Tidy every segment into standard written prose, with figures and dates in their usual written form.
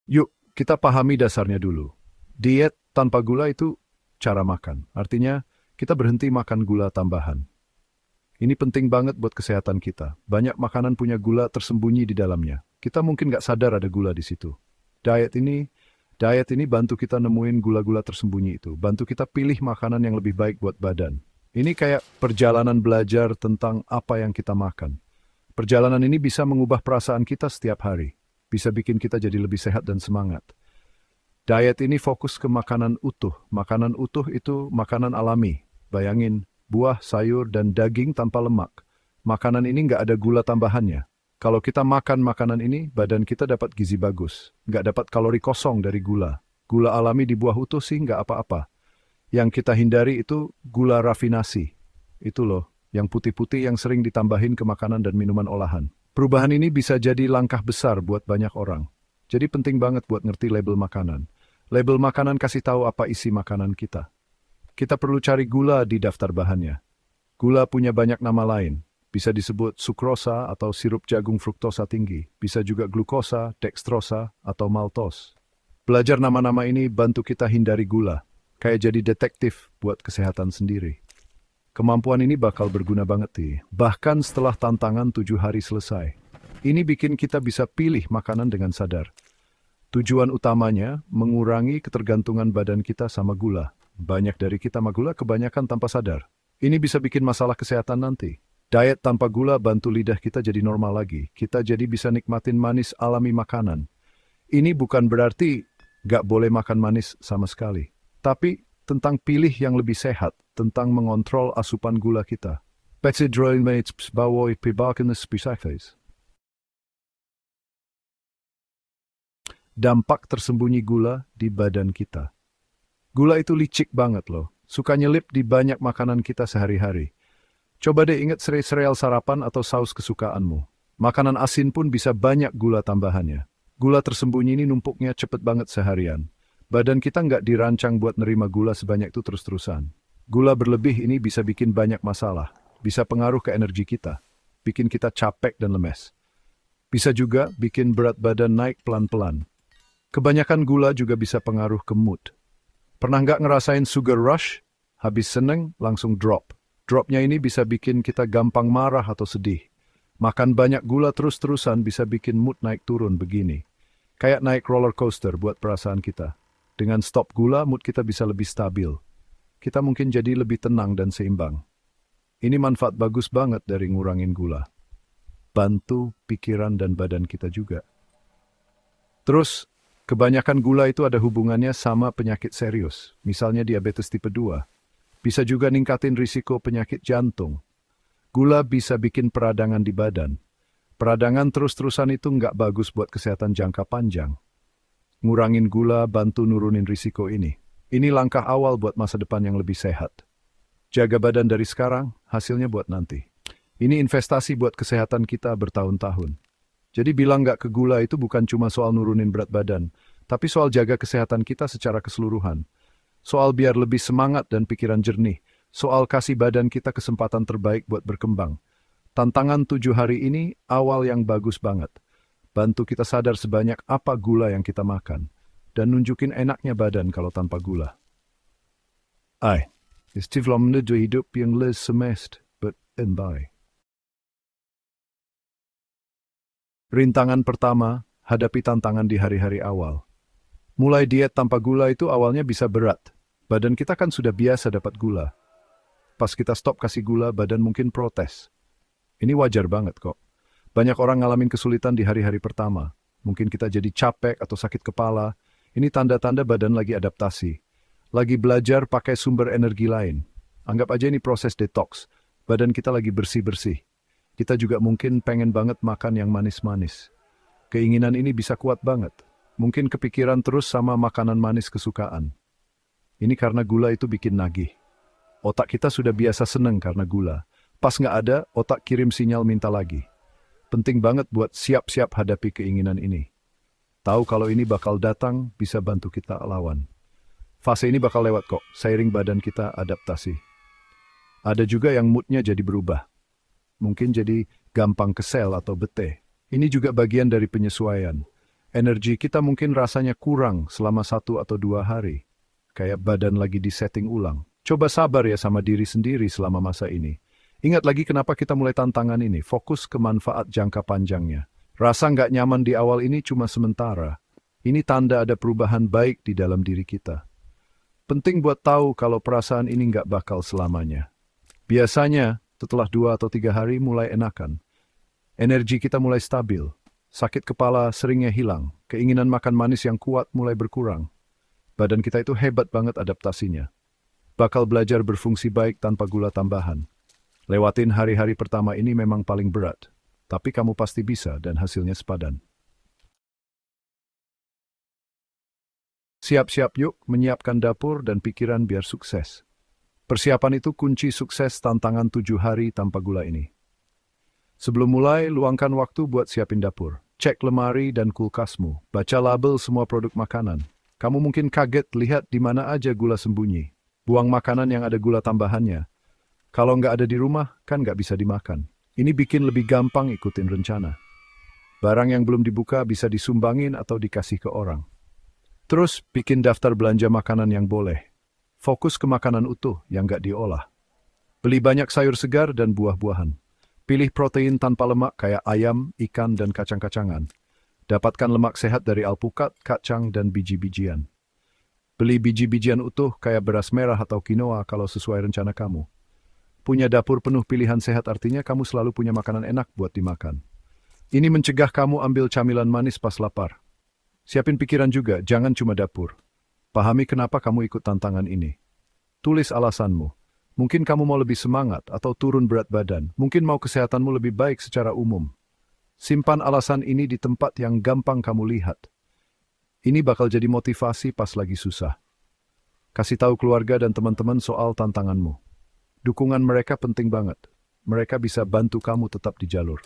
Yuk, kita pahami dasarnya dulu. Diet tanpa gula itu cara makan. Artinya, kita berhenti makan gula tambahan. Ini penting banget buat kesehatan kita. Banyak makanan punya gula tersembunyi di dalamnya. Kita mungkin nggak sadar ada gula di situ. Diet ini, diet ini bantu kita nemuin gula-gula tersembunyi itu. Bantu kita pilih makanan yang lebih baik buat badan. Ini kayak perjalanan belajar tentang apa yang kita makan. Perjalanan ini bisa mengubah perasaan kita setiap hari. Bisa bikin kita jadi lebih sehat dan semangat. Diet ini fokus ke makanan utuh. Makanan utuh itu makanan alami. Bayangin, buah, sayur, dan daging tanpa lemak. Makanan ini nggak ada gula tambahannya. Kalau kita makan makanan ini, badan kita dapat gizi bagus. Nggak dapat kalori kosong dari gula. Gula alami di buah utuh sih nggak apa-apa. Yang kita hindari itu gula rafinasi. Itu loh, yang putih-putih yang sering ditambahin ke makanan dan minuman olahan. Perubahan ini bisa jadi langkah besar buat banyak orang. Jadi penting banget buat ngerti label makanan. Label makanan kasih tahu apa isi makanan kita. Kita perlu cari gula di daftar bahannya. Gula punya banyak nama lain. Bisa disebut sukrosa atau sirup jagung fruktosa tinggi. Bisa juga glukosa, dextrosa, atau maltos. Belajar nama-nama ini bantu kita hindari gula. Kayak jadi detektif buat kesehatan sendiri. Kemampuan ini bakal berguna banget nih. Bahkan setelah tantangan 7 hari selesai. Ini bikin kita bisa pilih makanan dengan sadar. Tujuan utamanya mengurangi ketergantungan badan kita sama gula. Banyak dari kita sama gula kebanyakan tanpa sadar. Ini bisa bikin masalah kesehatan nanti. Diet tanpa gula bantu lidah kita jadi normal lagi. Kita jadi bisa nikmatin manis alami makanan. Ini bukan berarti gak boleh makan manis sama sekali. Tapi tentang pilih yang lebih sehat, tentang mengontrol asupan gula kita. Dampak tersembunyi gula di badan kita. Gula itu licik banget loh, suka nyelip di banyak makanan kita sehari-hari. Coba deh ingat sereal sarapan atau saus kesukaanmu. Makanan asin pun bisa banyak gula tambahannya. Gula tersembunyi ini numpuknya cepet banget seharian. Badan kita nggak dirancang buat nerima gula sebanyak itu terus-terusan. Gula berlebih ini bisa bikin banyak masalah. Bisa pengaruh ke energi kita. Bikin kita capek dan lemes. Bisa juga bikin berat badan naik pelan-pelan. Kebanyakan gula juga bisa pengaruh ke mood. Pernah nggak ngerasain sugar rush? Habis seneng, langsung drop. Dropnya ini bisa bikin kita gampang marah atau sedih. Makan banyak gula terus-terusan bisa bikin mood naik turun begini. Kayak naik roller coaster buat perasaan kita. Dengan stop gula, mood kita bisa lebih stabil. Kita mungkin jadi lebih tenang dan seimbang. Ini manfaat bagus banget dari ngurangin gula. Bantu pikiran dan badan kita juga. Terus, kebanyakan gula itu ada hubungannya sama penyakit serius, misalnya diabetes tipe 2. Bisa juga ningkatin risiko penyakit jantung. Gula bisa bikin peradangan di badan. Peradangan terus-terusan itu nggak bagus buat kesehatan jangka panjang. Ngurangin gula bantu nurunin risiko ini. Ini langkah awal buat masa depan yang lebih sehat. Jaga badan dari sekarang, hasilnya buat nanti. Ini investasi buat kesehatan kita bertahun-tahun. Jadi bilang nggak ke gula itu bukan cuma soal nurunin berat badan, tapi soal jaga kesehatan kita secara keseluruhan. Soal biar lebih semangat dan pikiran jernih. Soal kasih badan kita kesempatan terbaik buat berkembang. Tantangan 7 hari ini awal yang bagus banget. Bantu kita sadar sebanyak apa gula yang kita makan. Dan nunjukin enaknya badan kalau tanpa gula. Istiflamnya hidup yang les semest, but enbye. Rintangan pertama, hadapi tantangan di hari-hari awal. Mulai diet tanpa gula itu awalnya bisa berat. Badan kita kan sudah biasa dapat gula. Pas kita stop kasih gula, badan mungkin protes. Ini wajar banget kok. Banyak orang ngalamin kesulitan di hari-hari pertama. Mungkin kita jadi capek atau sakit kepala. Ini tanda-tanda badan lagi adaptasi. Lagi belajar pakai sumber energi lain. Anggap aja ini proses detox. Badan kita lagi bersih-bersih. Kita juga mungkin pengen banget makan yang manis-manis. Keinginan ini bisa kuat banget. Mungkin kepikiran terus sama makanan manis kesukaan. Ini karena gula itu bikin nagih. Otak kita sudah biasa seneng karena gula. Pas nggak ada, otak kirim sinyal minta lagi. Penting banget buat siap-siap hadapi keinginan ini. Tahu kalau ini bakal datang, bisa bantu kita lawan. Fase ini bakal lewat kok, seiring badan kita adaptasi. Ada juga yang moodnya jadi berubah. Mungkin jadi gampang kesel atau bete. Ini juga bagian dari penyesuaian. Energi kita mungkin rasanya kurang selama 1 atau 2 hari. Kayak badan lagi di-setting ulang. Coba sabar ya sama diri sendiri selama masa ini. Ingat lagi kenapa kita mulai tantangan ini. Fokus ke manfaat jangka panjangnya. Rasa nggak nyaman di awal ini cuma sementara. Ini tanda ada perubahan baik di dalam diri kita. Penting buat tahu kalau perasaan ini nggak bakal selamanya. Biasanya, setelah 2 atau 3 hari mulai enakan. Energi kita mulai stabil. Sakit kepala seringnya hilang. Keinginan makan manis yang kuat mulai berkurang. Badan kita itu hebat banget adaptasinya. Bakal belajar berfungsi baik tanpa gula tambahan. Lewatin hari-hari pertama ini memang paling berat. Tapi kamu pasti bisa dan hasilnya sepadan. Siap-siap yuk menyiapkan dapur dan pikiran biar sukses. Persiapan itu kunci sukses tantangan 7 hari tanpa gula ini. Sebelum mulai, luangkan waktu buat siapin dapur. Cek lemari dan kulkasmu. Baca label semua produk makanan. Kamu mungkin kaget lihat di mana aja gula sembunyi. Buang makanan yang ada gula tambahannya. Kalau nggak ada di rumah, kan nggak bisa dimakan. Ini bikin lebih gampang ikutin rencana. Barang yang belum dibuka bisa disumbangin atau dikasih ke orang. Terus, bikin daftar belanja makanan yang boleh. Fokus ke makanan utuh yang nggak diolah. Beli banyak sayur segar dan buah-buahan. Pilih protein tanpa lemak kayak ayam, ikan, dan kacang-kacangan. Dapatkan lemak sehat dari alpukat, kacang, dan biji-bijian. Beli biji-bijian utuh kayak beras merah atau quinoa kalau sesuai rencana kamu. Punya dapur penuh pilihan sehat artinya kamu selalu punya makanan enak buat dimakan. Ini mencegah kamu ambil camilan manis pas lapar. Siapin pikiran juga, jangan cuma dapur. Pahami kenapa kamu ikut tantangan ini. Tulis alasanmu. Mungkin kamu mau lebih semangat atau turun berat badan. Mungkin mau kesehatanmu lebih baik secara umum. Simpan alasan ini di tempat yang gampang kamu lihat. Ini bakal jadi motivasi pas lagi susah. Kasih tahu keluarga dan teman-teman soal tantanganmu. Dukungan mereka penting banget. Mereka bisa bantu kamu tetap di jalur.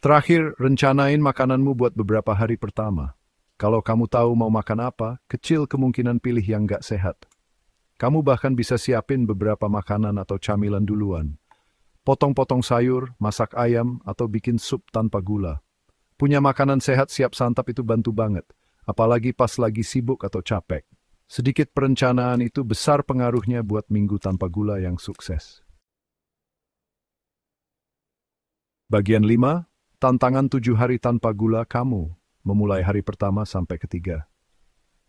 Terakhir, rencanain makananmu buat beberapa hari pertama. Kalau kamu tahu mau makan apa, kecil kemungkinan pilih yang nggak sehat. Kamu bahkan bisa siapin beberapa makanan atau camilan duluan. Potong-potong sayur, masak ayam, atau bikin sup tanpa gula. Punya makanan sehat siap santap itu bantu banget. Apalagi pas lagi sibuk atau capek. Sedikit perencanaan itu besar pengaruhnya buat minggu tanpa gula yang sukses. Bagian 5, tantangan 7 hari tanpa gula kamu, memulai hari pertama sampai ketiga.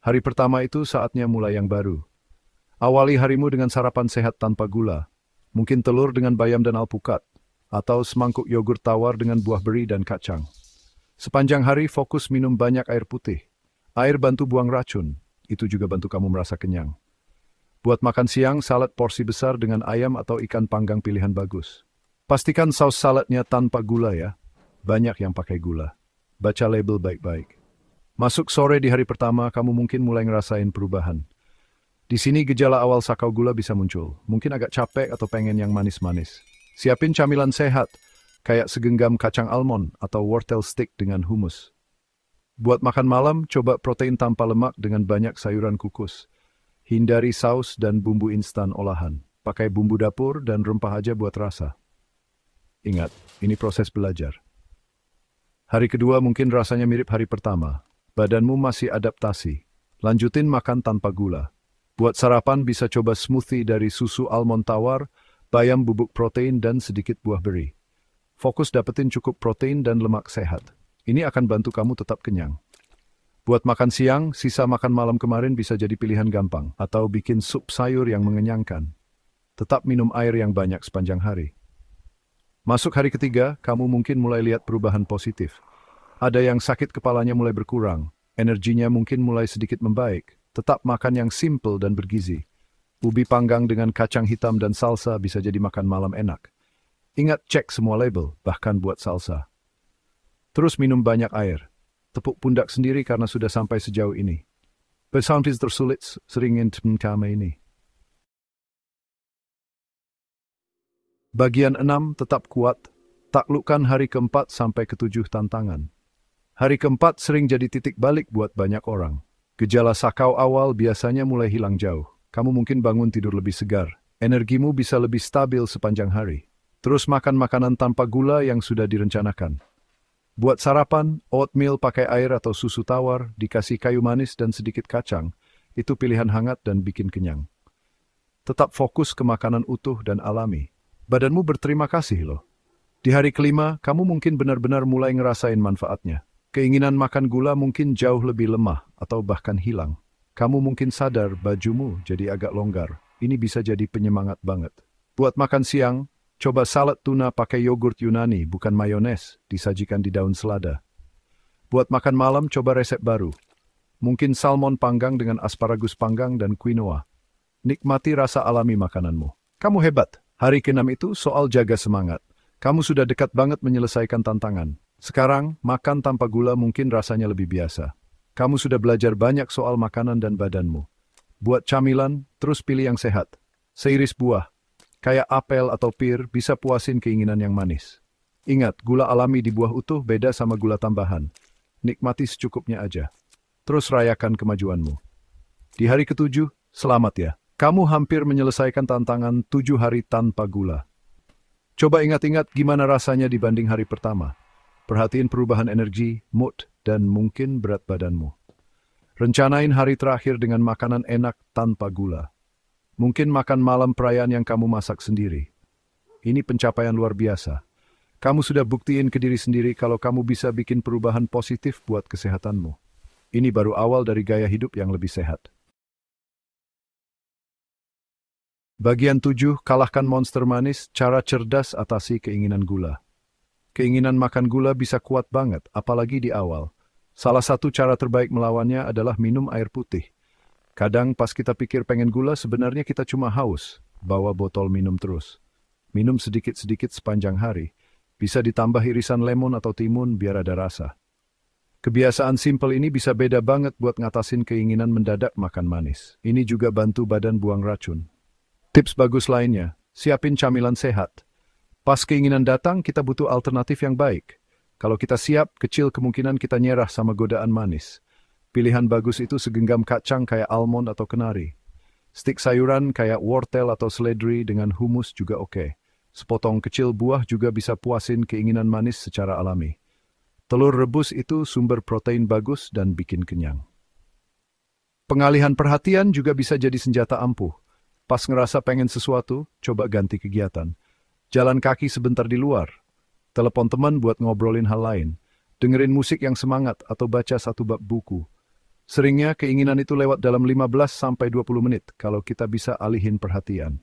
Hari pertama itu saatnya mulai yang baru. Awali harimu dengan sarapan sehat tanpa gula, mungkin telur dengan bayam dan alpukat, atau semangkuk yogurt tawar dengan buah beri dan kacang. Sepanjang hari fokus minum banyak air putih. Air bantu buang racun, itu juga bantu kamu merasa kenyang. Buat makan siang, salad porsi besar dengan ayam atau ikan panggang pilihan bagus. Pastikan saus saladnya tanpa gula ya, banyak yang pakai gula. Baca label baik-baik. Masuk sore di hari pertama, kamu mungkin mulai ngerasain perubahan. Di sini gejala awal sakau gula bisa muncul. Mungkin agak capek atau pengen yang manis-manis. Siapin camilan sehat, kayak segenggam kacang almond atau wortel stick dengan humus. Buat makan malam, coba protein tanpa lemak dengan banyak sayuran kukus. Hindari saus dan bumbu instan olahan. Pakai bumbu dapur dan rempah aja buat rasa. Ingat, ini proses belajar. Hari kedua mungkin rasanya mirip hari pertama. Badanmu masih adaptasi. Lanjutin makan tanpa gula. Buat sarapan bisa coba smoothie dari susu almond tawar, bayam bubuk protein, dan sedikit buah beri. Fokus dapetin cukup protein dan lemak sehat. Ini akan bantu kamu tetap kenyang. Buat makan siang, sisa makan malam kemarin bisa jadi pilihan gampang, atau bikin sup sayur yang mengenyangkan. Tetap minum air yang banyak sepanjang hari. Masuk hari ketiga, kamu mungkin mulai lihat perubahan positif. Ada yang sakit kepalanya mulai berkurang, energinya mungkin mulai sedikit membaik. Tetap makan yang simple dan bergizi. Ubi panggang dengan kacang hitam dan salsa bisa jadi makan malam enak. Ingat cek semua label, bahkan buat salsa. Terus minum banyak air. Tepuk pundak sendiri karena sudah sampai sejauh ini. Bersampai tersulit seringin kami ini. Bagian 6 tetap kuat. Taklukkan hari keempat sampai ketujuh tantangan. Hari keempat sering jadi titik balik buat banyak orang. Gejala sakau awal biasanya mulai hilang jauh. Kamu mungkin bangun tidur lebih segar. Energimu bisa lebih stabil sepanjang hari. Terus makan makanan tanpa gula yang sudah direncanakan. Buat sarapan, oatmeal pakai air atau susu tawar, dikasih kayu manis dan sedikit kacang, itu pilihan hangat dan bikin kenyang. Tetap fokus ke makanan utuh dan alami. Badanmu berterima kasih loh. Di hari kelima, kamu mungkin benar-benar mulai ngerasain manfaatnya. Keinginan makan gula mungkin jauh lebih lemah atau bahkan hilang. Kamu mungkin sadar bajumu jadi agak longgar. Ini bisa jadi penyemangat banget. Buat makan siang, coba salad tuna pakai yogurt Yunani, bukan mayones, disajikan di daun selada. Buat makan malam, coba resep baru. Mungkin salmon panggang dengan asparagus panggang dan quinoa. Nikmati rasa alami makananmu. Kamu hebat. Hari ke-6 itu soal jaga semangat. Kamu sudah dekat banget menyelesaikan tantangan. Sekarang, makan tanpa gula mungkin rasanya lebih biasa. Kamu sudah belajar banyak soal makanan dan badanmu. Buat camilan, terus pilih yang sehat. Seiris buah, kayak apel atau pir, bisa puasin keinginan yang manis. Ingat, gula alami di buah utuh beda sama gula tambahan. Nikmati secukupnya aja. Terus rayakan kemajuanmu. Di hari ke-7, selamat ya. Kamu hampir menyelesaikan tantangan 7 hari tanpa gula. Coba ingat-ingat gimana rasanya dibanding hari pertama. Perhatiin perubahan energi, mood, dan mungkin berat badanmu. Rencanain hari terakhir dengan makanan enak tanpa gula. Mungkin makan malam perayaan yang kamu masak sendiri. Ini pencapaian luar biasa. Kamu sudah buktiin ke diri sendiri kalau kamu bisa bikin perubahan positif buat kesehatanmu. Ini baru awal dari gaya hidup yang lebih sehat. Bagian 7, kalahkan monster manis, cara cerdas atasi keinginan gula. Keinginan makan gula bisa kuat banget, apalagi di awal. Salah satu cara terbaik melawannya adalah minum air putih. Kadang pas kita pikir pengen gula, sebenarnya kita cuma haus. Bawa botol minum terus. Minum sedikit-sedikit sepanjang hari. Bisa ditambah irisan lemon atau timun biar ada rasa. Kebiasaan simpel ini bisa beda banget buat ngatasin keinginan mendadak makan manis. Ini juga bantu badan buang racun. Tips bagus lainnya, siapin camilan sehat. Pas keinginan datang, kita butuh alternatif yang baik. Kalau kita siap, kecil kemungkinan kita nyerah sama godaan manis. Pilihan bagus itu segenggam kacang kayak almond atau kenari. Stik sayuran kayak wortel atau seledri dengan humus juga oke. Sepotong kecil buah juga bisa puasin keinginan manis secara alami. Telur rebus itu sumber protein bagus dan bikin kenyang. Pengalihan perhatian juga bisa jadi senjata ampuh. Pas ngerasa pengen sesuatu, coba ganti kegiatan. Jalan kaki sebentar di luar. Telepon teman buat ngobrolin hal lain. Dengerin musik yang semangat atau baca satu bab buku. Seringnya keinginan itu lewat dalam 15-20 menit kalau kita bisa alihin perhatian.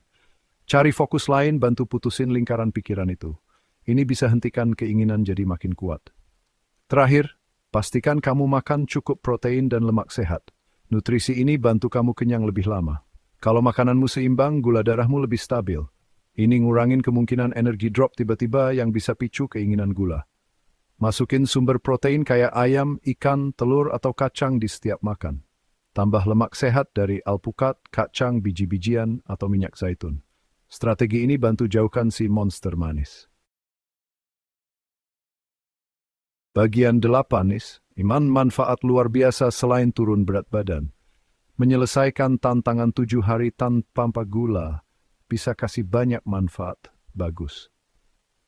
Cari fokus lain bantu putusin lingkaran pikiran itu. Ini bisa hentikan keinginan jadi makin kuat. Terakhir, pastikan kamu makan cukup protein dan lemak sehat. Nutrisi ini bantu kamu kenyang lebih lama. Kalau makananmu seimbang, gula darahmu lebih stabil. Ini ngurangin kemungkinan energi drop tiba-tiba yang bisa picu keinginan gula. Masukin sumber protein kayak ayam, ikan, telur, atau kacang di setiap makan. Tambah lemak sehat dari alpukat, kacang, biji-bijian, atau minyak zaitun. Strategi ini bantu jauhkan si monster manis. Bagian 8, iman manfaat luar biasa selain turun berat badan. Menyelesaikan tantangan 7 hari tanpa gula bisa kasih banyak manfaat bagus.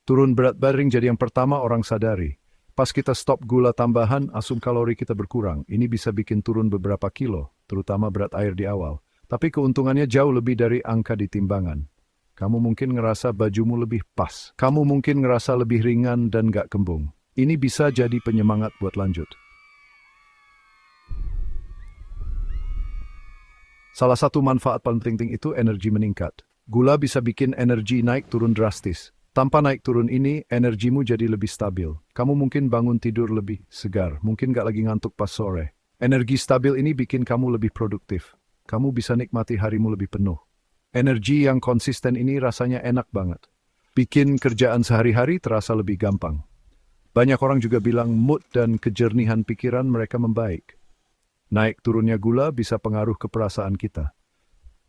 Turun berat badan jadi yang pertama orang sadari. Pas kita stop gula tambahan, asam kalori kita berkurang. Ini bisa bikin turun beberapa kilo, terutama berat air di awal. Tapi keuntungannya jauh lebih dari angka di timbangan. Kamu mungkin ngerasa bajumu lebih pas. Kamu mungkin ngerasa lebih ringan dan gak kembung. Ini bisa jadi penyemangat buat lanjut. Salah satu manfaat paling penting itu energi meningkat. Gula bisa bikin energi naik turun drastis. Tanpa naik turun ini, energimu jadi lebih stabil. Kamu mungkin bangun tidur lebih segar, mungkin gak lagi ngantuk pas sore. Energi stabil ini bikin kamu lebih produktif. Kamu bisa nikmati harimu lebih penuh. Energi yang konsisten ini rasanya enak banget. Bikin kerjaan sehari-hari terasa lebih gampang. Banyak orang juga bilang mood dan kejernihan pikiran mereka membaik. Naik turunnya gula bisa pengaruh ke perasaan kita.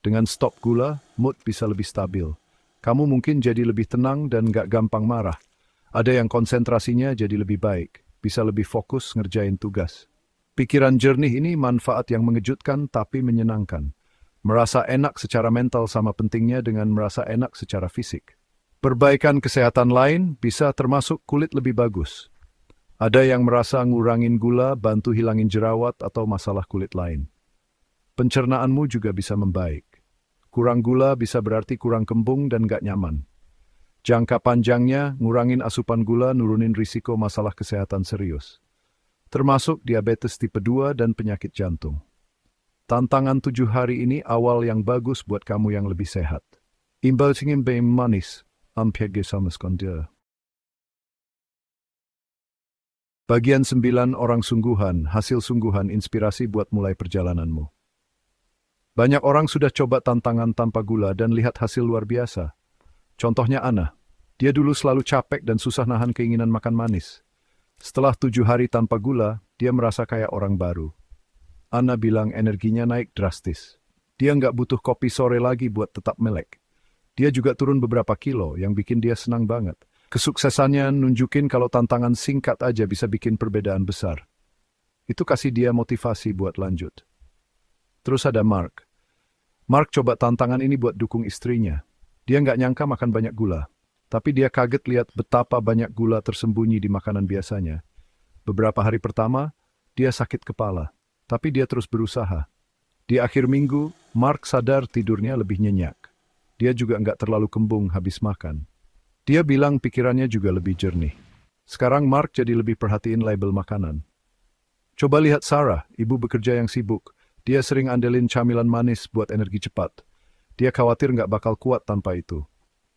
Dengan stop gula, mood bisa lebih stabil. Kamu mungkin jadi lebih tenang dan gak gampang marah. Ada yang konsentrasinya jadi lebih baik, bisa lebih fokus ngerjain tugas. Pikiran jernih ini manfaat yang mengejutkan tapi menyenangkan. Merasa enak secara mental sama pentingnya dengan merasa enak secara fisik. Perbaikan kesehatan lain bisa termasuk kulit lebih bagus. Ada yang merasa ngurangin gula, bantu hilangin jerawat atau masalah kulit lain. Pencernaanmu juga bisa membaik. Kurang gula bisa berarti kurang kembung dan gak nyaman. Jangka panjangnya, ngurangin asupan gula nurunin risiko masalah kesehatan serius, termasuk diabetes tipe 2 dan penyakit jantung. Tantangan 7 hari ini awal yang bagus buat kamu yang lebih sehat. Imbal singin bem manis, ampiage sama skondia. Bagian 9 orang sungguhan, hasil sungguhan inspirasi buat mulai perjalananmu. Banyak orang sudah coba tantangan tanpa gula dan lihat hasil luar biasa. Contohnya Ana. Dia dulu selalu capek dan susah nahan keinginan makan manis. Setelah 7 hari tanpa gula, dia merasa kayak orang baru. Ana bilang energinya naik drastis. Dia nggak butuh kopi sore lagi buat tetap melek. Dia juga turun beberapa kilo yang bikin dia senang banget. Kesuksesannya nunjukin kalau tantangan singkat aja bisa bikin perbedaan besar. Itu kasih dia motivasi buat lanjut. Terus ada Mark. Mark coba tantangan ini buat dukung istrinya. Dia nggak nyangka makan banyak gula. Tapi dia kaget lihat betapa banyak gula tersembunyi di makanan biasanya. Beberapa hari pertama, dia sakit kepala. Tapi dia terus berusaha. Di akhir minggu, Mark sadar tidurnya lebih nyenyak. Dia juga nggak terlalu kembung habis makan. Dia bilang pikirannya juga lebih jernih. Sekarang Mark jadi lebih perhatiin label makanan. Coba lihat Sarah, ibu bekerja yang sibuk. Dia sering andelin camilan manis buat energi cepat. Dia khawatir nggak bakal kuat tanpa itu.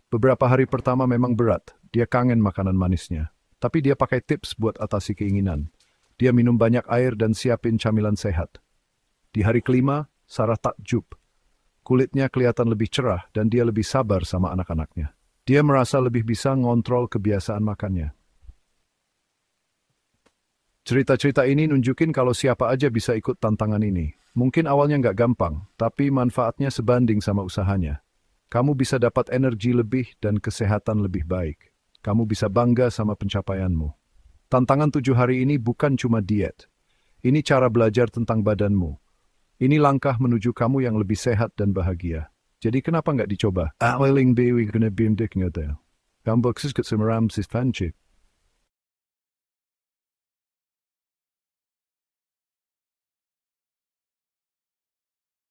Beberapa hari pertama memang berat. Dia kangen makanan manisnya. Tapi dia pakai tips buat atasi keinginan. Dia minum banyak air dan siapin camilan sehat. Di hari kelima, Sarah takjub. Kulitnya kelihatan lebih cerah dan dia lebih sabar sama anak-anaknya. Dia merasa lebih bisa ngontrol kebiasaan makannya. Cerita-cerita ini nunjukin kalau siapa aja bisa ikut tantangan ini. Mungkin awalnya nggak gampang, tapi manfaatnya sebanding sama usahanya. Kamu bisa dapat energi lebih dan kesehatan lebih baik. Kamu bisa bangga sama pencapaianmu. Tantangan 7 hari ini bukan cuma diet. Ini cara belajar tentang badanmu. Ini langkah menuju kamu yang lebih sehat dan bahagia. Jadi kenapa nggak dicoba? Aweling bewi guna bimdik ngedel. Gambok siskut semeram sis panci.